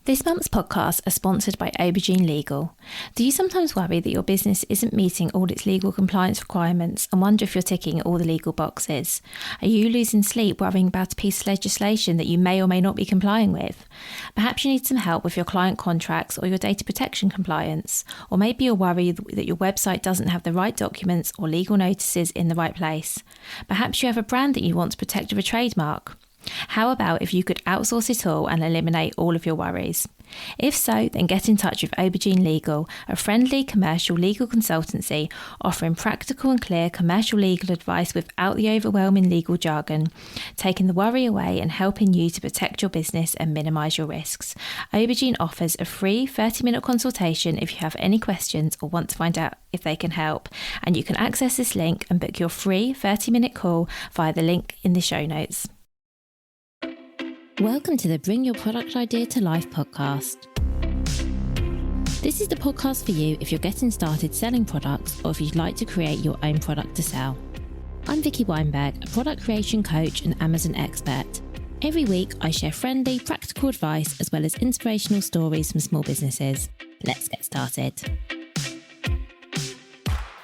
This month's podcasts are sponsored by Aubergine Legal. Do you sometimes worry that your business isn't meeting all its legal compliance requirements and wonder if you're ticking all the legal boxes? Are you losing sleep worrying about a piece of legislation that you may or may not be complying with? Perhaps you need some help with your client contracts or your data protection compliance. Or maybe you're worried that your website doesn't have the right documents or legal notices in the right place. Perhaps you have a brand that you want to protect with a trademark. How about if you could outsource it all and eliminate all of your worries? If so, then get in touch with Aubergine Legal, a friendly commercial legal consultancy offering practical and clear commercial legal advice without the overwhelming legal jargon, taking the worry away and helping you to protect your business and minimise your risks. Aubergine offers a free 30-minute consultation if you have any questions or want to find out if they can help, and you can access this link and book your free 30-minute call via the link in the show notes. Welcome to the Bring Your Product Idea to Life podcast. This is the podcast for you if you're getting started selling products or if you'd like to create your own product to sell. I'm Vicky Weinberg, a product creation coach and Amazon expert. Every week I share friendly, practical advice as well as inspirational stories from small businesses. Let's get started.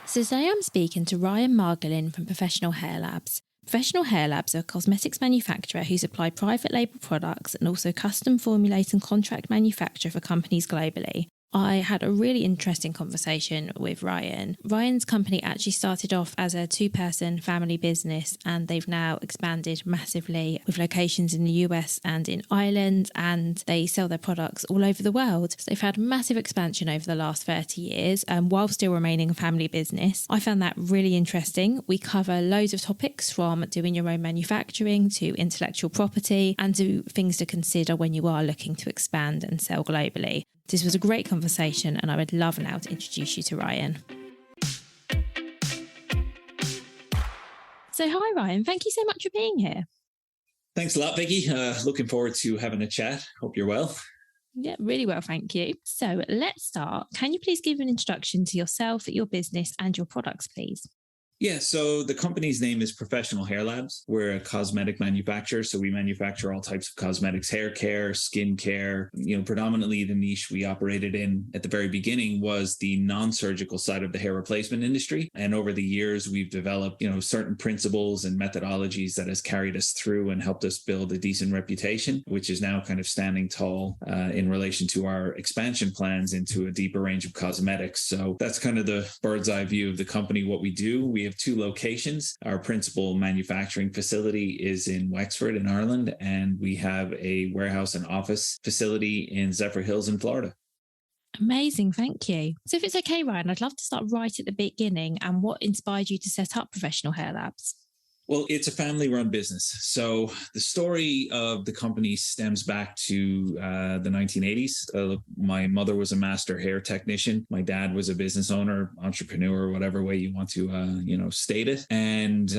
So today I'm speaking to Ryan Margolin from Professional Hair Labs. Professional Hair Labs are a cosmetics manufacturer who supply private label products and also custom formulate and contract manufacture for companies globally. I had a really interesting conversation with Ryan. Ryan's company actually started off as a two-person family business and they've now expanded massively with locations in the US and in Ireland, and they sell their products all over the world. So they've had massive expansion over the last 30 years while still remaining a family business. I found that really interesting. We cover loads of topics from doing your own manufacturing to intellectual property and to things to consider when you are looking to expand and sell globally. This was a great conversation and I would love now to introduce you to Ryan. So hi Ryan, thank you so much for being here. Thanks a lot, Vicky. Looking forward to having a chat. Hope you're well. Yeah, really well, thank you. So let's start. Can you please give an introduction to yourself, your business and your products, please? Yeah, so the company's name is Professional Hair Labs. We're a cosmetic manufacturer, so we manufacture all types of cosmetics, hair care, skin care. Predominantly the niche we operated in at the very beginning was the non-surgical side of the hair replacement industry. And over the years, we've developed, certain principles and methodologies that has carried us through and helped us build a decent reputation, which is now kind of standing tall in relation to our expansion plans into a deeper range of cosmetics. So that's kind of the bird's eye view of the company, what we do. We have two locations. Our principal manufacturing facility is in Wexford in Ireland, and we have a warehouse and office facility in Zephyr Hills in Florida. Amazing, thank you. So if it's okay, Ryan, I'd love to start right at the beginning and what inspired you to set up Professional Hair Labs? Well, it's a family-run business. So the story of the company stems back to the 1980s. My mother was a master hair technician. My dad was a business owner, entrepreneur, whatever way you want to, state it. And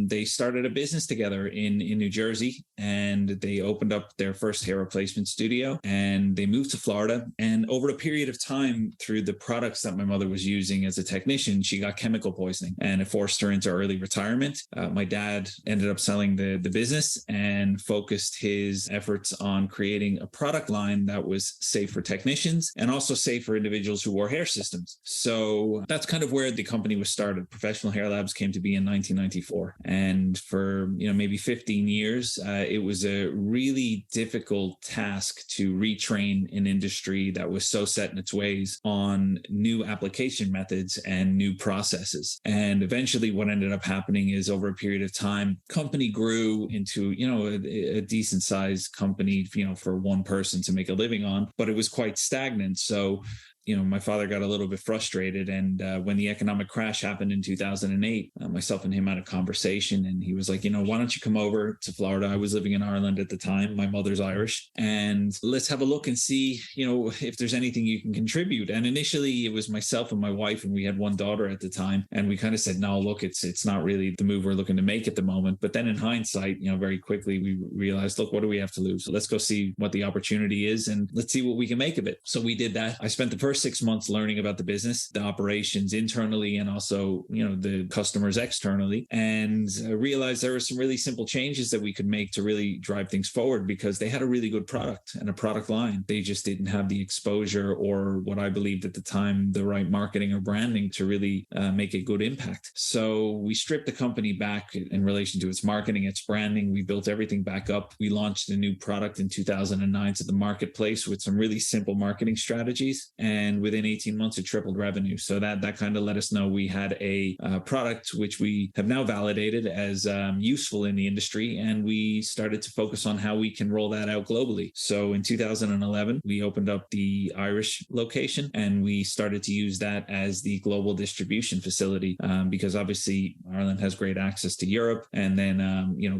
they started a business together in New Jersey, and they opened up their first hair replacement studio, and they moved to Florida. And over a period of time, through the products that my mother was using as a technician, she got chemical poisoning, and it forced her into early retirement. My dad ended up selling the business and focused his efforts on creating a product line that was safe for technicians and also safe for individuals who wore hair systems. So that's kind of where the company was started. Professional Hair Labs came to be in 1994. And for, maybe 15 years, it was a really difficult task to retrain an industry that was so set in its ways on new application methods and new processes. And eventually what ended up happening is over a period of time, company grew into, a decent sized company, for one person to make a living on, but it was quite stagnant. So my father got a little bit frustrated. And when the economic crash happened in 2008, myself and him had a conversation, and he was like, why don't you come over to Florida? I was living in Ireland at the time. My mother's Irish. And let's have a look and see, if there's anything you can contribute. And initially it was myself and my wife, and we had one daughter at the time. And we kind of said, no, look, it's not really the move we're looking to make at the moment. But then in hindsight, very quickly we realized, look, what do we have to lose? So let's go see what the opportunity is and let's see what we can make of it. So we did that. I spent the first first 6 months learning about the business, the operations internally, and also, the customers externally, and realized there were some really simple changes that we could make to really drive things forward, because they had a really good product and a product line. They just didn't have the exposure, or what I believed at the time, the right marketing or branding to really make a good impact. So we stripped the company back in relation to its marketing, its branding. We built everything back up. We launched a new product in 2009 to the marketplace with some really simple marketing strategies. And within 18 months, it tripled revenue. So that kind of let us know we had a product which we have now validated as useful in the industry. And we started to focus on how we can roll that out globally. So in 2011, we opened up the Irish location, and we started to use that as the global distribution facility, because obviously Ireland has great access to Europe. And then,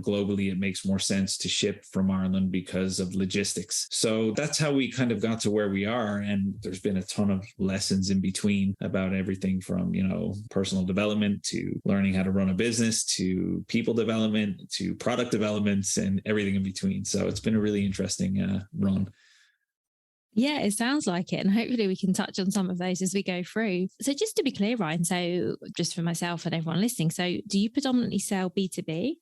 globally, it makes more sense to ship from Ireland because of logistics. So that's how we kind of got to where we are. And there's been a ton of lessons in between about everything from, personal development to learning how to run a business to people development to product developments and everything in between. So it's been a really interesting run. Yeah, it sounds like it. And hopefully we can touch on some of those as we go through. So just to be clear, Ryan, so just for myself and everyone listening, so do you predominantly sell B2B?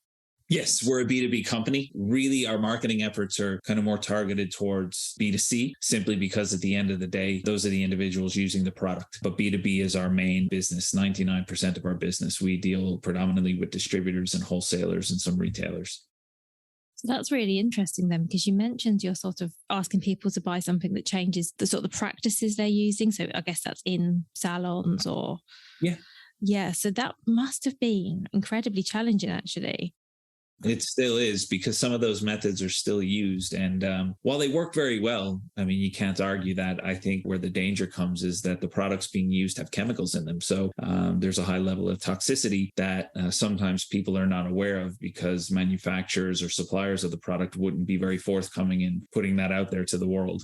Yes, we're a B2B company. Really, our marketing efforts are kind of more targeted towards B2C, simply because at the end of the day, those are the individuals using the product. But B2B is our main business, 99% of our business. We deal predominantly with distributors and wholesalers and some retailers. So that's really interesting then, because you mentioned you're sort of asking people to buy something that changes the sort of the practices they're using. So I guess that's in salons or... Yeah. Yeah, so that must have been incredibly challenging, actually. It still is, because some of those methods are still used. And while they work very well, I mean, you can't argue that. I think where the danger comes is that the products being used have chemicals in them. So there's a high level of toxicity that sometimes people are not aware of, because manufacturers or suppliers of the product wouldn't be very forthcoming in putting that out there to the world.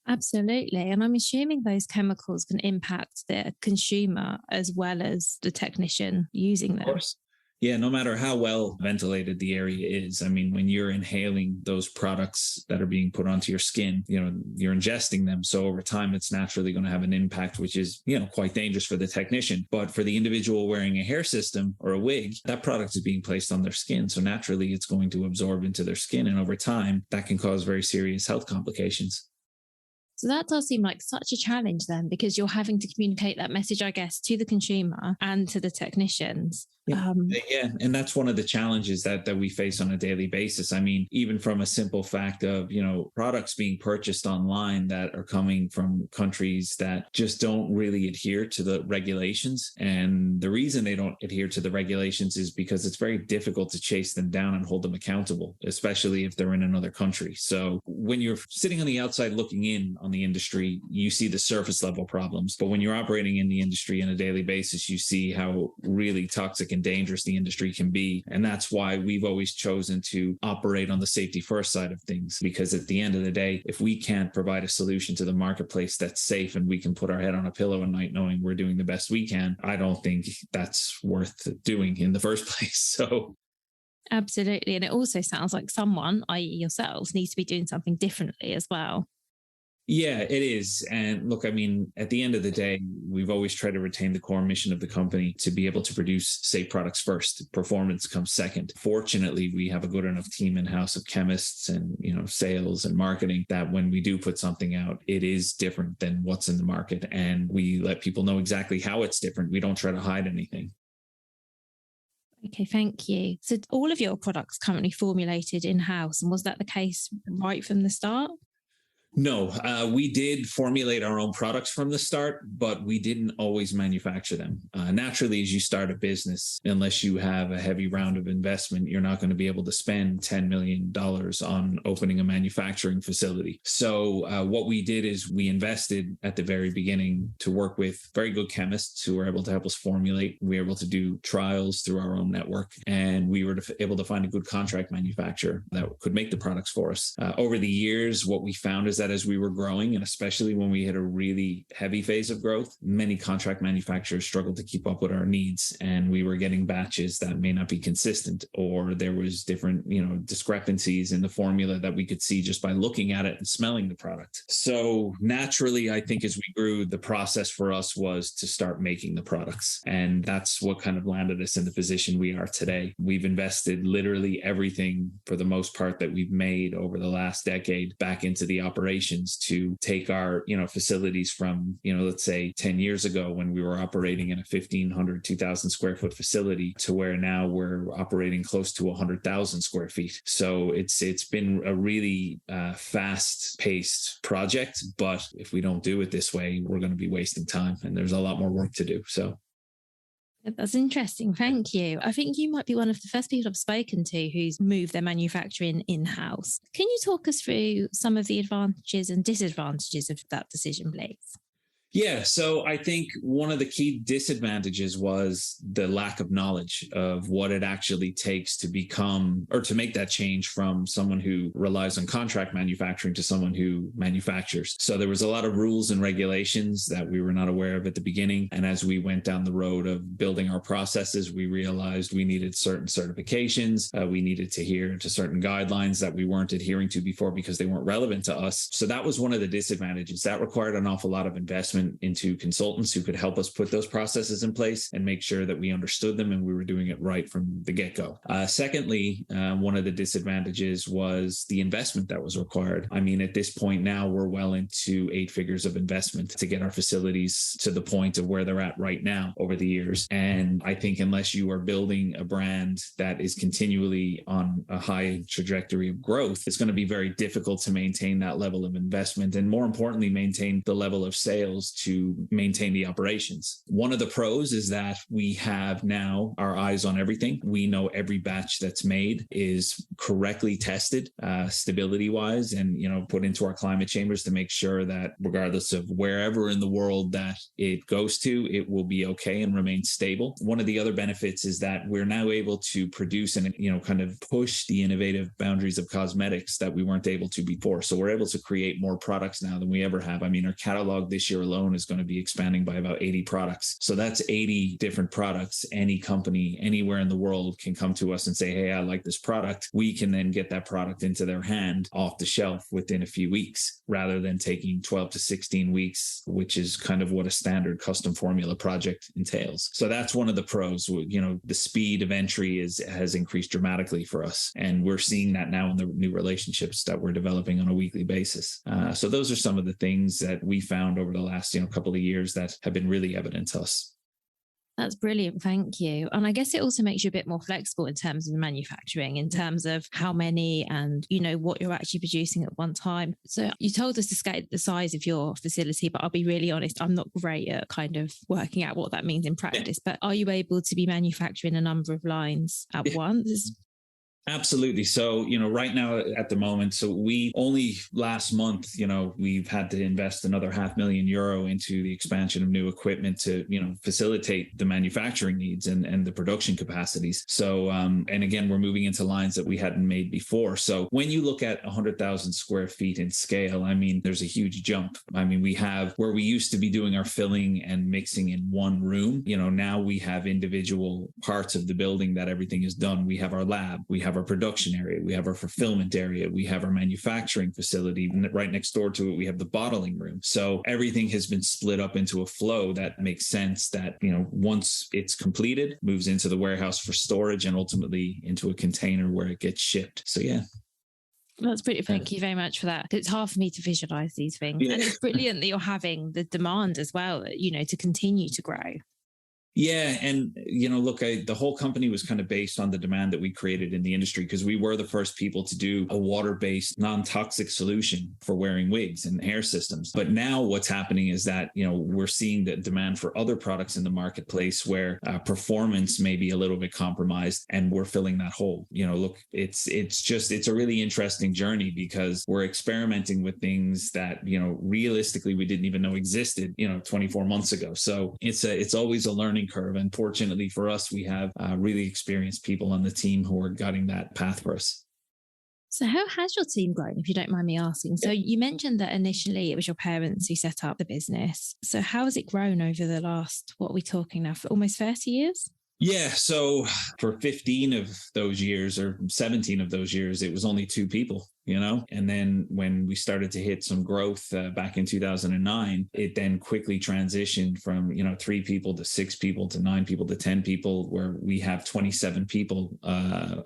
Absolutely. And I'm assuming those chemicals can impact the consumer as well as the technician using them. Of course. Yeah, no matter how well ventilated the area is. I mean, when you're inhaling those products that are being put onto your skin, you're ingesting them. So over time, it's naturally going to have an impact, which is, quite dangerous for the technician. But for the individual wearing a hair system or a wig, that product is being placed on their skin. So naturally, it's going to absorb into their skin. And over time, that can cause very serious health complications. So that does seem like such a challenge then, because you're having to communicate that message, I guess, to the consumer and to the technicians. Yeah. And that's one of the challenges that we face on a daily basis. I mean, even from a simple fact of, products being purchased online that are coming from countries that just don't really adhere to the regulations. And the reason they don't adhere to the regulations is because it's very difficult to chase them down and hold them accountable, especially if they're in another country. So when you're sitting on the outside looking in on the industry, you see the surface level problems. But when you're operating in the industry on a daily basis, you see how really toxic and dangerous the industry can be. And that's why we've always chosen to operate on the safety first side of things, because at the end of the day, if we can't provide a solution to the marketplace that's safe and we can put our head on a pillow at night knowing we're doing the best we can, I don't think that's worth doing in the first place. So absolutely. And it also sounds like someone, i.e. yourselves, needs to be doing something differently as well. Yeah, it is. And look, I mean, at the end of the day, we've always tried to retain the core mission of the company to be able to produce safe products first. Performance comes second. Fortunately, we have a good enough team in-house of chemists and, sales and marketing that when we do put something out, it is different than what's in the market. And we let people know exactly how it's different. We don't try to hide anything. Okay, thank you. So all of your products currently formulated in-house, and was that the case right from the start? No, we did formulate our own products from the start, but we didn't always manufacture them. Naturally, as you start a business, unless you have a heavy round of investment, you're not going to be able to spend $10 million on opening a manufacturing facility. So what we did is we invested at the very beginning to work with very good chemists who were able to help us formulate. We were able to do trials through our own network, and we were able to find a good contract manufacturer that could make the products for us. Over the years, what we found is that that as we were growing, and especially when we hit a really heavy phase of growth, many contract manufacturers struggled to keep up with our needs. And we were getting batches that may not be consistent, or there was different, discrepancies in the formula that we could see just by looking at it and smelling the product. So naturally, I think as we grew, the process for us was to start making the products. And that's what kind of landed us in the position we are today. We've invested literally everything for the most part that we've made over the last decade back into the operations to take our, facilities from, let's say 10 years ago when we were operating in a 1,500, 2,000 square foot facility to where now we're operating close to 100,000 square feet. So it's been a really fast paced project, but if we don't do it this way, we're going to be wasting time and there's a lot more work to do. So that's interesting. Thank you. I think you might be one of the first people I've spoken to who's moved their manufacturing in-house. Can you talk us through some of the advantages and disadvantages of that decision, please? Yeah. So I think one of the key disadvantages was the lack of knowledge of what it actually takes to become or to make that change from someone who relies on contract manufacturing to someone who manufactures. So there was a lot of rules and regulations that we were not aware of at the beginning. And as we went down the road of building our processes, we realized we needed certain certifications. We needed to adhere to certain guidelines that we weren't adhering to before because they weren't relevant to us. So that was one of the disadvantages. That required an awful lot of investment into consultants who could help us put those processes in place and make sure that we understood them and we were doing it right from the get-go. Secondly, one of the disadvantages was the investment that was required. I mean, at this point now, we're well into 8 figures of investment to get our facilities to the point of where they're at right now over the years. And I think unless you are building a brand that is continually on a high trajectory of growth, it's going to be very difficult to maintain that level of investment and, more importantly, maintain the level of sales to maintain the operations. One of the pros is that we have now our eyes on everything. We know every batch that's made is correctly tested, stability wise, and, put into our climate chambers to make sure that regardless of wherever in the world that it goes to, it will be okay and remain stable. One of the other benefits is that we're now able to produce and, kind of push the innovative boundaries of cosmetics that we weren't able to before. So we're able to create more products now than we ever have. I mean, our catalog this year alone is going to be expanding by about 80 products. So that's 80 different products. Any company anywhere in the world can come to us and say, hey, I like this product. We can then get that product into their hand off the shelf within a few weeks, rather than taking 12 to 16 weeks, which is kind of what a standard custom formula project entails. So that's one of the pros. The speed of entry has increased dramatically for us. And we're seeing that now in the new relationships that we're developing on a weekly basis. So those are some of the things that we found over the last couple of years that have been really evident to us. That's brilliant. Thank you. And I guess it also makes you a bit more flexible in terms of the manufacturing, in terms of how many and, what you're actually producing at one time. So you told us to scale the size of your facility, but I'll be really honest, I'm not great at kind of working out what that means in practice. Yeah. But are you able to be manufacturing a number of lines at once? Absolutely. So, right now at the moment, so we only last month, we've had to invest another €500,000 into the expansion of new equipment to, facilitate the manufacturing needs and the production capacities. So, and again, we're moving into lines that we hadn't made before. So when you look at 100,000 square feet in scale, I mean, there's a huge jump. I mean, we have where we used to be doing our filling and mixing in one room, now we have individual parts of the building that everything is done. We have our lab, we have our production area, we have our fulfillment area, we have our manufacturing facility, and right next door to it we have the bottling room. So everything has been split up into a flow that makes sense that once it's completed, moves into the warehouse for storage and ultimately into a container where it gets shipped. So yeah. That's brilliant. Thank you very much for that. It's hard for me to visualize these things. Yeah. And it's brilliant that you're having the demand as well, to continue to grow. Yeah. And, look, the whole company was kind of based on the demand that we created in the industry, because we were the first people to do a water-based, non-toxic solution for wearing wigs and hair systems. But now what's happening is that, we're seeing the demand for other products in the marketplace where performance may be a little bit compromised, and we're filling that hole. Look, it's a really interesting journey, because we're experimenting with things that, realistically we didn't even know existed, 24 months ago. So it's always a learning curve. And fortunately for us, we have really experienced people on the team who are guiding that path for us. So how has your team grown, if you don't mind me asking? So you mentioned that initially it was your parents who set up the business. So how has it grown over the last, what are we talking now, for almost 30 years? Yeah. So for 15 of those years or 17 of those years, it was only two people, and then when we started to hit some growth back in 2009, it then quickly transitioned from, three people to six people to nine people to 10 people, where we have 27 people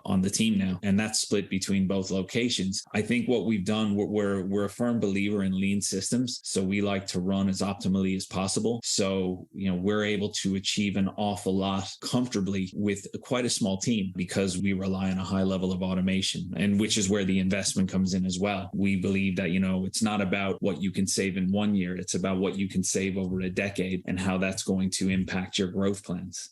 on the team now. And that's split between both locations. I think what we've done, we're a firm believer in lean systems. So we like to run as optimally as possible. So, we're able to achieve an awful lot comfortably with quite a small team because we rely on a high level of automation, and which is where the investment comes in as well. We believe that, it's not about what you can save in 1 year. It's about what you can save over a decade and how that's going to impact your growth plans.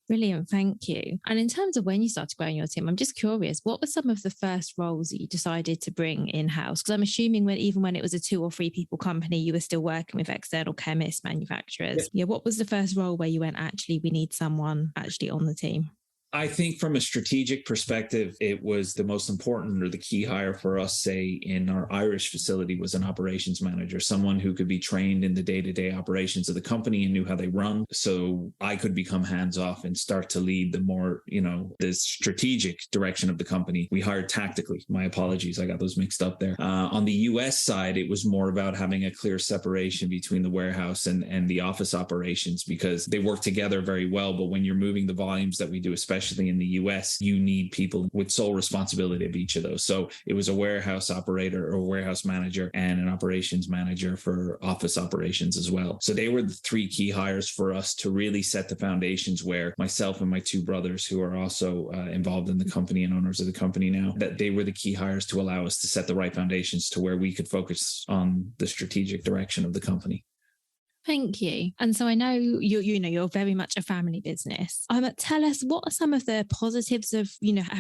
Brilliant. Thank you. And in terms of when you started growing your team, I'm just curious, what were some of the first roles that you decided to bring in-house? Because I'm assuming even when it was a 2 or 3 people company, you were still working with external chemists, manufacturers. Yeah. What was the first role where you went, actually, we need someone actually on the team? I think from a strategic perspective, it was the most important or the key hire for us, say, in our Irish facility, was an operations manager, someone who could be trained in the day-to-day operations of the company and knew how they run. So I could become hands-off and start to lead the more, the strategic direction of the company. We hired tactically. My apologies. I got those mixed up there. On the US side, it was more about having a clear separation between the warehouse and the office operations, because they work together very well. But when you're moving the volumes that we do, especially in the US, you need people with sole responsibility of each of those. So it was a warehouse operator or warehouse manager and an operations manager for office operations as well. So they were the 3 key hires for us to really set the foundations, where myself and my 2 brothers, who are also involved in the company and owners of the company now, that they were the key hires to allow us to set the right foundations to where we could focus on the strategic direction of the company. Thank you. And so I know you're very much a family business. Tell us, what are some of the positives of,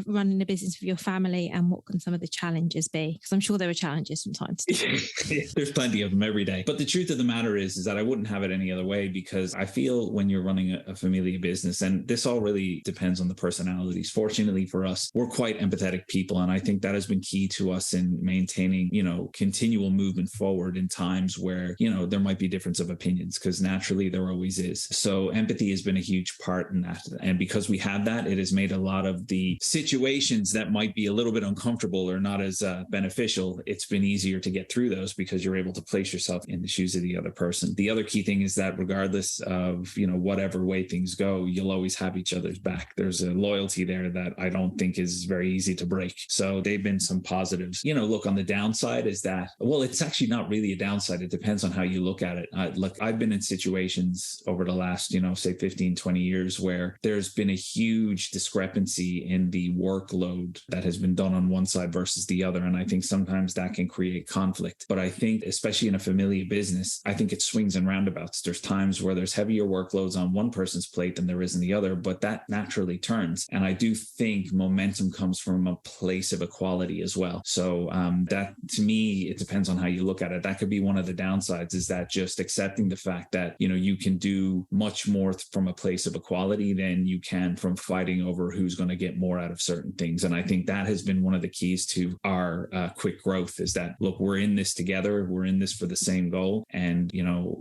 running a business for your family, and what can some of the challenges be? Because I'm sure there are challenges from time to time. Yeah, there's plenty of them every day. But the truth of the matter is that I wouldn't have it any other way, because I feel when you're running a familia business, and this all really depends on the personalities. Fortunately for us, we're quite empathetic people. And I think that has been key to us in maintaining, continual movement forward in times where, there might be difference of opinion, because naturally there always is. So empathy has been a huge part in that. And because we have that, it has made a lot of the situations that might be a little bit uncomfortable or not as beneficial, it's been easier to get through those, because you're able to place yourself in the shoes of the other person. The other key thing is that regardless of, whatever way things go, you'll always have each other's back. There's a loyalty there that I don't think is very easy to break. So they've been some positives. Look, on the downside is that, well, it's actually not really a downside. It depends on how you look at it. Look, I've been in situations over the last, say 15, 20 years where there's been a huge discrepancy in the workload that has been done on one side versus the other. And I think sometimes that can create conflict. But I think, especially in a familia business, I think it swings and roundabouts. There's times where there's heavier workloads on one person's plate than there is in the other, but that naturally turns. And I do think momentum comes from a place of equality as well. So that, to me, it depends on how you look at it. That could be one of the downsides, is that just accepting the fact that, you can do much more from a place of equality than you can from fighting over who's going to get more out of certain things. And I think that has been one of the keys to our quick growth, is that, look, we're in this together. We're in this for the same goal. And,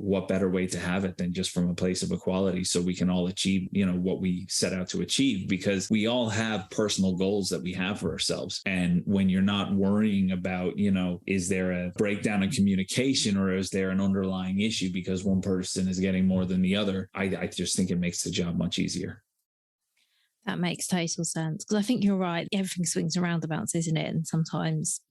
what better way to have it than just from a place of equality, so we can all achieve, what we set out to achieve, because we all have personal goals that we have for ourselves. And when you're not worrying about, is there a breakdown in communication, or is there an underlying issue because one person is getting more than the other, I just think it makes the job much easier. That makes total sense, because I think you're right. Everything swings and roundabouts, isn't it? And sometimes,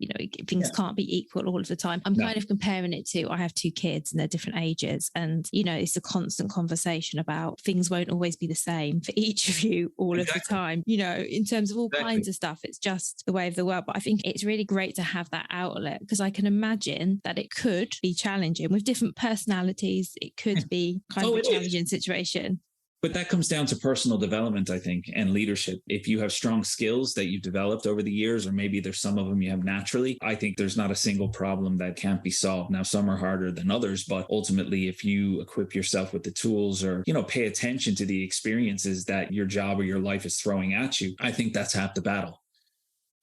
things can't be equal all of the time. I'm kind of comparing it to, I have 2 kids and they're different ages. And, it's a constant conversation about things won't always be the same for each of you all of the time, in terms of all kinds of stuff. It's just the way of the world. But I think it's really great to have that outlet, because I can imagine that it could be challenging with different personalities. It could be kind of a challenging situation. But that comes down to personal development, I think, and leadership. If you have strong skills that you've developed over the years, or maybe there's some of them you have naturally, I think there's not a single problem that can't be solved. Now, some are harder than others, but ultimately, if you equip yourself with the tools, or, pay attention to the experiences that your job or your life is throwing at you, I think that's half the battle.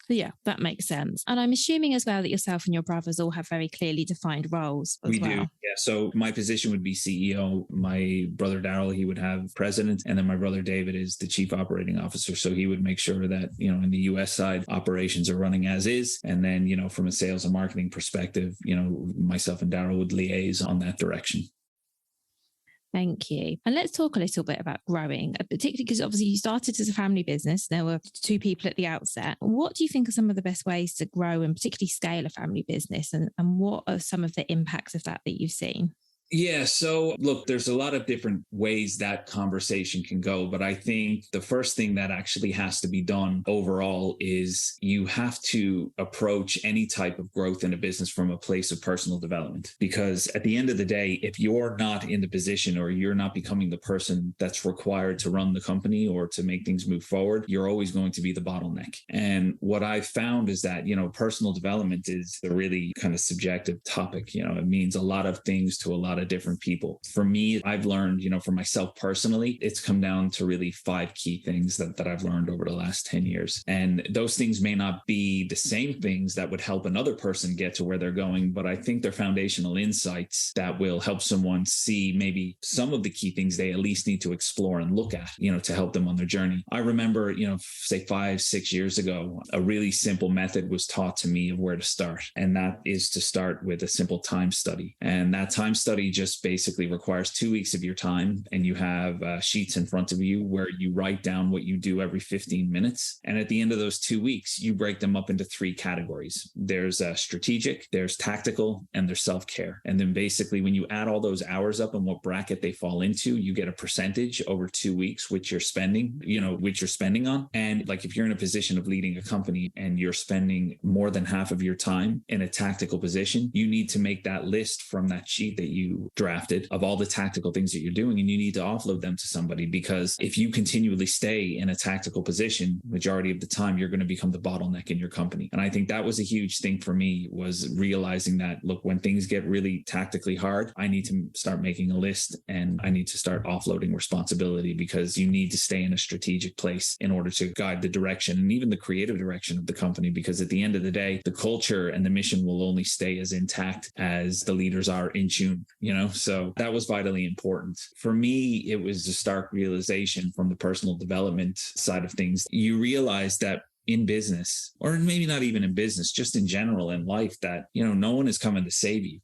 Yeah, that makes sense. And I'm assuming as well that yourself and your brothers all have very clearly defined roles as We do. well. Yeah. So my position would be CEO. My brother Daryl, he would have president. And then my brother David is the chief operating officer. So he would make sure that, in the US side, operations are running as is. And then, from a sales and marketing perspective, myself and Daryl would liaise on that direction. Thank you. And let's talk a little bit about growing, particularly because obviously you started as a family business. There were two people at the outset. What do you think are some of the best ways to grow and particularly scale a family business? And what are some of the impacts of that you've seen? Yeah. So look, there's a lot of different ways that conversation can go. But I think the first thing that actually has to be done overall is you have to approach any type of growth in a business from a place of personal development. Because at the end of the day, if you're not in the position or you're not becoming the person that's required to run the company or to make things move forward, you're always going to be the bottleneck. And what I've found is that, personal development is a really kind of subjective topic. It means a lot of things to a lot of different people. For me, I've learned, for myself personally, it's come down to really 5 key things that I've learned over the last 10 years. And those things may not be the same things that would help another person get to where they're going, but I think they're foundational insights that will help someone see maybe some of the key things they at least need to explore and look at, to help them on their journey. I remember, say 5-6 years ago, a really simple method was taught to me of where to start. And that is to start with a simple time study. And that time study just basically requires 2 weeks of your time, and you have sheets in front of you where you write down what you do every 15 minutes. And at the end of those 2 weeks, you break them up into 3 categories. There's strategic, there's tactical, and there's self-care. And then basically when you add all those hours up and what bracket they fall into, you get a percentage over 2 weeks, which you're spending, which you're spending on. And like if you're in a position of leading a company and you're spending more than half of your time in a tactical position, you need to make that list from that sheet that you drafted of all the tactical things that you're doing, and you need to offload them to somebody, because if you continually stay in a tactical position, majority of the time, you're going to become the bottleneck in your company. And I think that was a huge thing for me, was realizing that, look, when things get really tactically hard, I need to start making a list and I need to start offloading responsibility, because you need to stay in a strategic place in order to guide the direction and even the creative direction of the company. Because at the end of the day, the culture and the mission will only stay as intact as the leaders are in tune. So that was vitally important. For me, it was a stark realization from the personal development side of things. You realize that in business, or maybe not even in business, just in general in life, that, no one is coming to save you.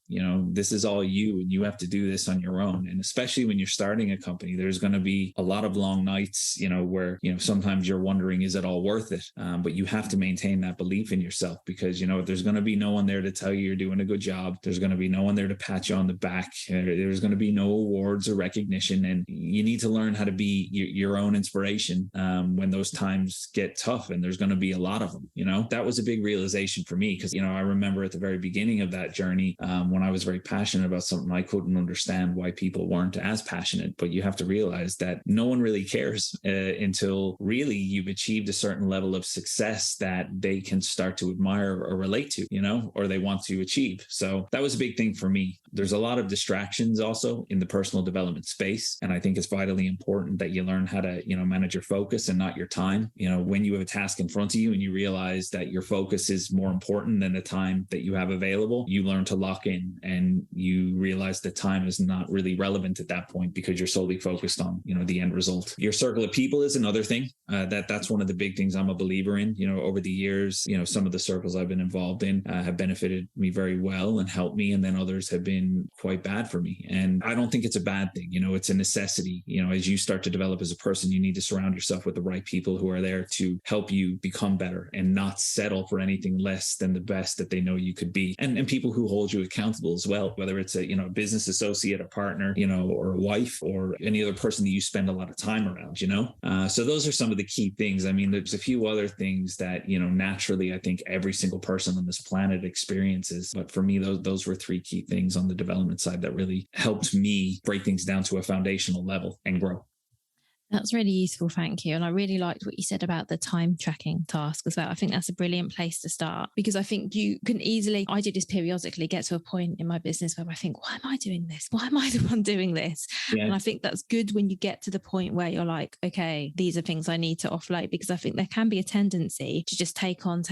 This is all you, and you have to do this on your own. And especially when you're starting a company, there's going to be a lot of long nights, where, sometimes you're wondering, is it all worth it? But you have to maintain that belief in yourself, because, there's going to be no one there to tell you you're doing a good job. There's going to be no one there to pat you on the back. There's going to be no awards or recognition. And you need to learn how to be your own inspiration when those times get tough, and there's going to be a lot of them. That was a big realization for me, because I remember at the very beginning of that journey, when I was very passionate about something, I couldn't understand why people weren't as passionate. But you have to realize that no one really cares until really you've achieved a certain level of success that they can start to admire or relate to, or they want to achieve. So that was a big thing for me. There's a lot of distractions also in the personal development space, and I think it's vitally important that you learn how to manage your focus and not your time. When you have a task in front of you and you realize that your focus is more important than the time that you have available, you learn to lock in, and you realize that time is not really relevant at that point, because you're solely focused on the end result. Your circle of people is another thing. That's one of the big things I'm a believer in. Over the years, some of the circles I've been involved in have benefited me very well and helped me, and then others have been quite bad for me. And I don't think it's a bad thing. It's a necessity. As you start to develop as a person, you need to surround yourself with the right people who are there to help you become better and not settle for anything less than the best that they know you could be. And people who hold you accountable as well, whether it's a business associate, a partner, or a wife, or any other person that you spend a lot of time around. So those are some of the key things. I mean, there's a few other things that naturally I think every single person on this planet experiences, but for me those were 3 key things on the development side that really helped me break things down to a foundational level and grow. That's really useful. Thank you. And I really liked what you said about the time tracking task as well. I think that's a brilliant place to start, because I think you can easily, I do this periodically, get to a point in my business where I think, why am I doing this? Why am I the one doing this? Yeah. And I think that's good when you get to the point where you're like, okay, these are things I need to offload, because I think there can be a tendency to just take on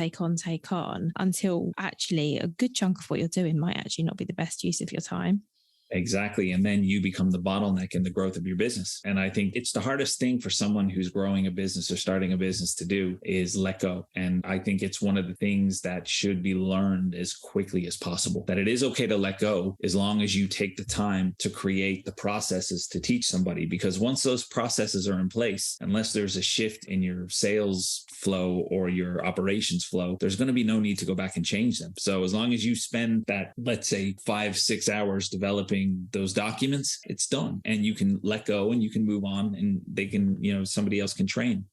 until actually a good chunk of what you're doing might actually not be the best use of your time. Exactly. And then you become the bottleneck in the growth of your business. And I think it's the hardest thing for someone who's growing a business or starting a business to do is let go. And I think it's one of the things that should be learned as quickly as possible, that it is okay to let go as long as you take the time to create the processes to teach somebody. Because once those processes are in place, unless there's a shift in your sales flow or your operations flow, there's going to be no need to go back and change them. So as long as you spend that, let's say 5-6 hours developing those documents, it's done, and you can let go and you can move on, and they can, somebody else can train.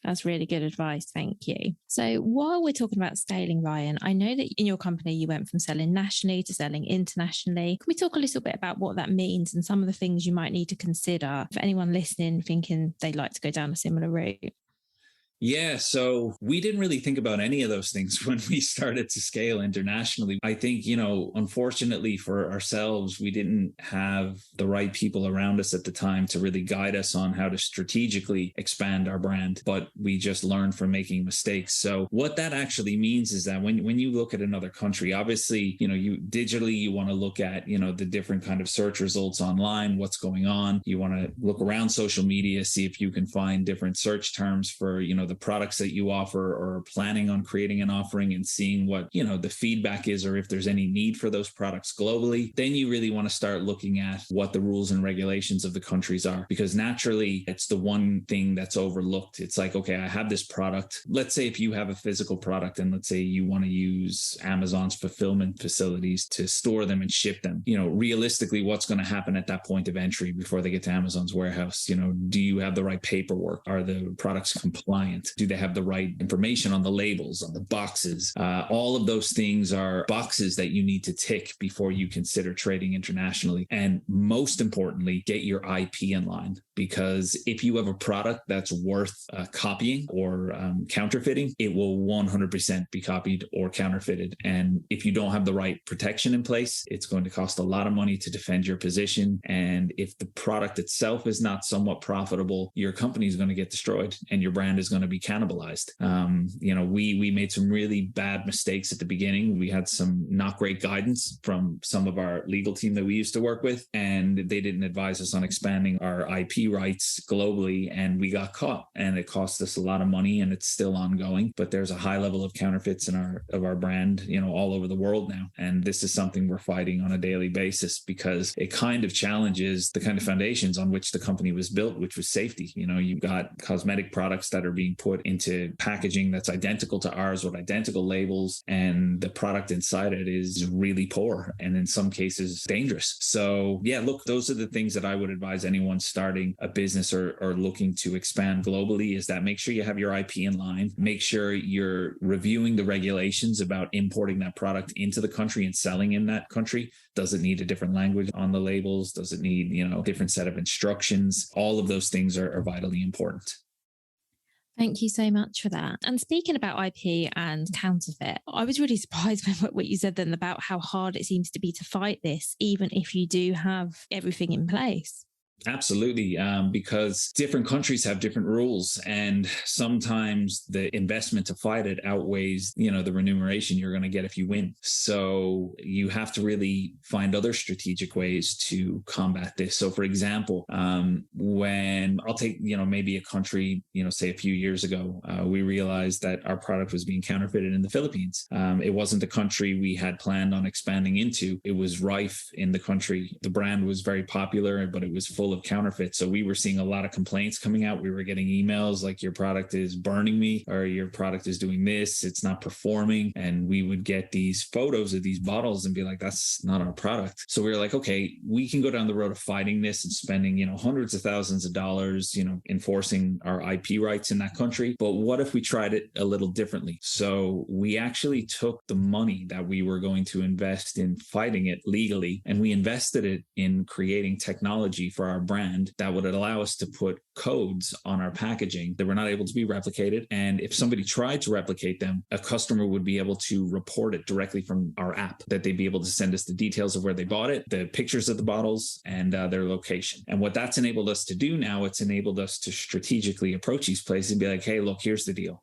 That's really good advice. Thank you. So while we're talking about scaling, Ryan, I know that in your company, you went from selling nationally to selling internationally. Can we talk a little bit about what that means and some of the things you might need to consider for anyone listening thinking they'd like to go down a similar route? Yeah, so we didn't really think about any of those things when we started to scale internationally. I think, unfortunately for ourselves, we didn't have the right people around us at the time to really guide us on how to strategically expand our brand, but we just learned from making mistakes. So what that actually means is that when you look at another country, obviously, you want to look at, the different kind of search results online, what's going on. You want to look around social media, see if you can find different search terms for, the products that you offer, or planning on creating an offering, and seeing what, the feedback is, or if there's any need for those products globally. Then you really want to start looking at what the rules and regulations of the countries are, because naturally it's the one thing that's overlooked. It's like, okay, I have this product. Let's say if you have a physical product, and let's say you want to use Amazon's fulfillment facilities to store them and ship them, realistically, what's going to happen at that point of entry before they get to Amazon's warehouse? Do you have the right paperwork? Are the products compliant? Do they have the right information on the labels, on the boxes? All of those things are boxes that you need to tick before you consider trading internationally. And most importantly, get your IP in line, because if you have a product that's worth copying or counterfeiting, it will 100% be copied or counterfeited. And if you don't have the right protection in place, it's going to cost a lot of money to defend your position. And if the product itself is not somewhat profitable, your company is going to get destroyed and your brand is going to be cannibalized. We made some really bad mistakes at the beginning. We had some not great guidance from some of our legal team that we used to work with, and they didn't advise us on expanding our IP rights globally, and we got caught, and it cost us a lot of money, and it's still ongoing. But there's a high level of counterfeits in our brand, all over the world now, and this is something we're fighting on a daily basis, because it kind of challenges the kind of foundations on which the company was built, which was safety. You've got cosmetic products that are being put into packaging that's identical to ours with identical labels, and the product inside it is really poor and in some cases dangerous. So yeah, look, those are the things that I would advise anyone starting a business or looking to expand globally, is that make sure you have your IP in line, make sure you're reviewing the regulations about importing that product into the country and selling in that country. Does it need a different language on the labels? Does it need, different set of instructions? All of those things are vitally important. Thank you so much for that. And speaking about IP and counterfeit, I was really surprised by what you said then about how hard it seems to be to fight this, even if you do have everything in place. Absolutely, because different countries have different rules, and sometimes the investment to fight it outweighs, the remuneration you're going to get if you win. So you have to really find other strategic ways to combat this. So, for example, when I'll take, maybe a country, say a few years ago, we realized that our product was being counterfeited in the Philippines. It wasn't a country we had planned on expanding into. It was rife in the country. The brand was very popular, but it was full of counterfeit. So we were seeing a lot of complaints coming out. We were getting emails like, your product is burning me, or your product is doing this, it's not performing. And we would get these photos of these bottles and be like, that's not our product. So we were like, okay, we can go down the road of fighting this and spending, hundreds of thousands of dollars, enforcing our IP rights in that country. But what if we tried it a little differently? So we actually took the money that we were going to invest in fighting it legally, and we invested it in creating technology for our our brand that would allow us to put codes on our packaging that were not able to be replicated. And if somebody tried to replicate them, a customer would be able to report it directly from our app, that they'd be able to send us the details of where they bought it, the pictures of the bottles, and their location. And what that's enabled us to do now, it's enabled us to strategically approach these places and be like, hey, look, here's the deal.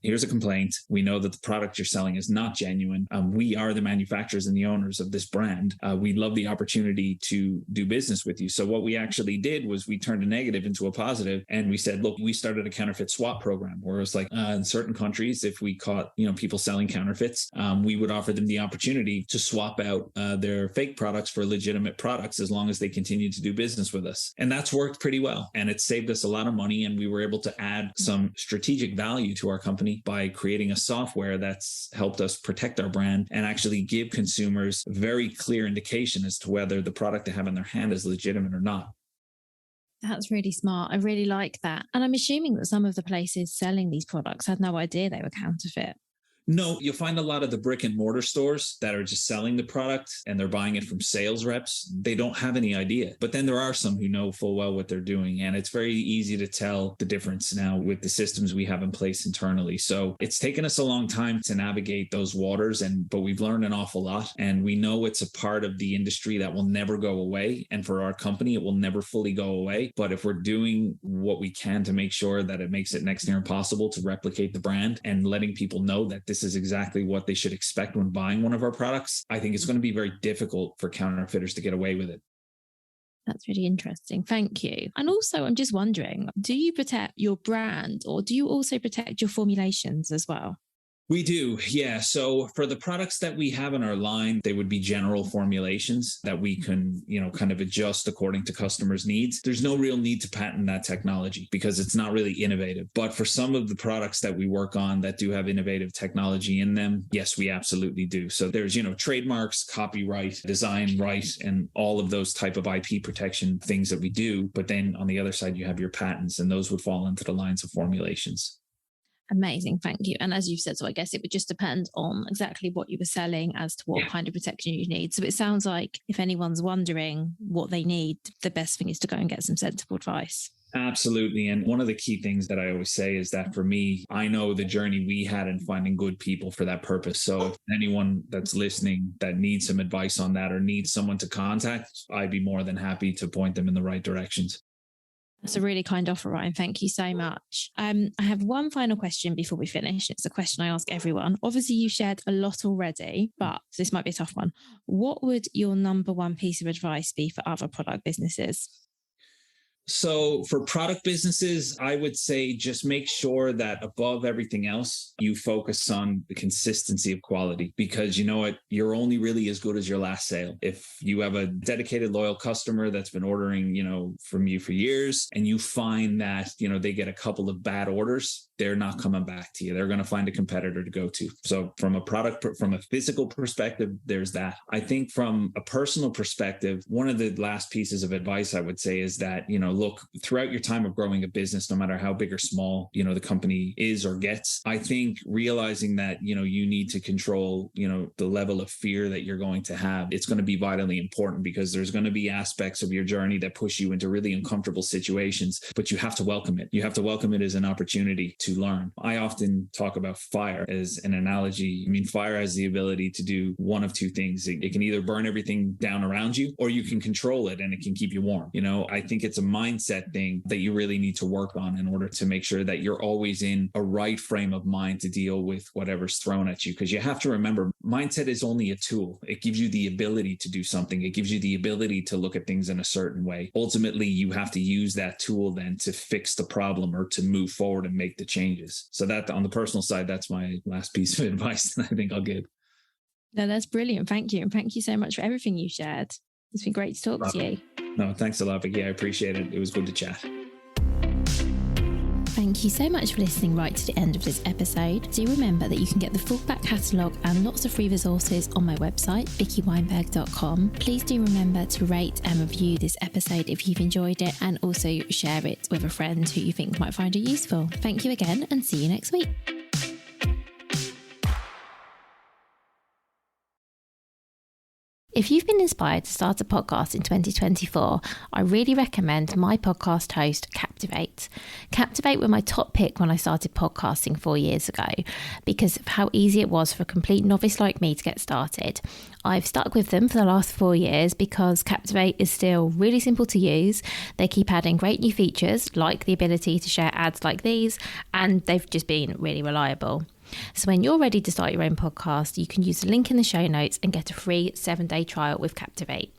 Here's a complaint. We know that the product you're selling is not genuine. We are the manufacturers and the owners of this brand. We love the opportunity to do business with you. So what we actually did was we turned a negative into a positive, and we said, look, we started a counterfeit swap program where it's like in certain countries, if we caught people selling counterfeits, we would offer them the opportunity to swap out their fake products for legitimate products as long as they continue to do business with us. And that's worked pretty well. And it saved us a lot of money. And we were able to add some strategic value to our company by creating a software that's helped us protect our brand and actually give consumers very clear indication as to whether the product they have in their hand is legitimate or not. That's really smart. I really like that. And I'm assuming that some of the places selling these products had no idea they were counterfeit. No, you'll find a lot of the brick and mortar stores that are just selling the product and they're buying it from sales reps. They don't have any idea. But then there are some who know full well what they're doing. And it's very easy to tell the difference now with the systems we have in place internally. So it's taken us a long time to navigate those waters, but we've learned an awful lot. And we know it's a part of the industry that will never go away. And for our company, it will never fully go away. But if we're doing what we can to make sure that it makes it next near impossible to replicate the brand and letting people know that this is exactly what they should expect when buying one of our products, I think it's going to be very difficult for counterfeiters to get away with it. That's really interesting. Thank you. And also, I'm just wondering, do you protect your brand or do you also protect your formulations as well? We do, yeah. So for the products that we have in our line, they would be general formulations that we can, kind of adjust according to customers' needs. There's no real need to patent that technology because it's not really innovative. But for some of the products that we work on that do have innovative technology in them, yes, we absolutely do. So there's, trademarks, copyright, design right, and all of those type of IP protection things that we do. But then on the other side, you have your patents, and those would fall into the lines of formulations. Amazing. Thank you. And as you've said, so I guess it would just depend on exactly what you were selling as to what kind of protection you need. So it sounds like if anyone's wondering what they need, the best thing is to go and get some sensible advice. Absolutely. And one of the key things that I always say is that for me, I know the journey we had in finding good people for that purpose. So if anyone that's listening that needs some advice on that or needs someone to contact, I'd be more than happy to point them in the right directions. That's a really kind offer, Ryan. Thank you so much. I have one final question before we finish. It's a question I ask everyone. Obviously, you shared a lot already, but this might be a tough one. What would your number one piece of advice be for other product businesses? So for product businesses, I would say just make sure that above everything else, you focus on the consistency of quality, because you know what? You're only really as good as your last sale. If you have a dedicated, loyal customer that's been ordering, from you for years, and you find that, they get a couple of bad orders, they're not coming back to you. They're going to find a competitor to go to. So from a physical perspective, there's that. I think from a personal perspective, one of the last pieces of advice I would say is that, look, throughout your time of growing a business, no matter how big or small, the company is or gets, I think realizing that, you need to control, the level of fear that you're going to have, it's going to be vitally important, because there's going to be aspects of your journey that push you into really uncomfortable situations, but you have to welcome it. You have to welcome it as an opportunity to learn. I often talk about fire as an analogy. I mean, fire has the ability to do one of two things. It can either burn everything down around you, or you can control it and it can keep you warm. I think it's a mindset thing that you really need to work on in order to make sure that you're always in a right frame of mind to deal with whatever's thrown at you. Because you have to remember, mindset is only a tool. It gives you the ability to do something. It gives you the ability to look at things in a certain way. Ultimately, you have to use that tool then to fix the problem or to move forward and make the changes. So that on the personal side, that's my last piece of advice that I think I'll give. No, that's brilliant. Thank you. And thank you so much for everything you shared. It's been great to talk to you. No, thanks a lot, Vicky. I appreciate it. It was good to chat. Thank you so much for listening right to the end of this episode. Do remember that you can get the full back catalogue and lots of free resources on my website, vickyweinberg.com. Please do remember to rate and review this episode if you've enjoyed it, and also share it with a friend who you think might find it useful. Thank you again, and see you next week. If you've been inspired to start a podcast in 2024, I really recommend my podcast host, Captivate. Captivate were my top pick when I started podcasting 4 years ago because of how easy it was for a complete novice like me to get started. I've stuck with them for the last 4 years because Captivate is still really simple to use. They keep adding great new features like the ability to share ads like these, and they've just been really reliable. So when you're ready to start your own podcast, you can use the link in the show notes and get a free 7-day trial with Captivate.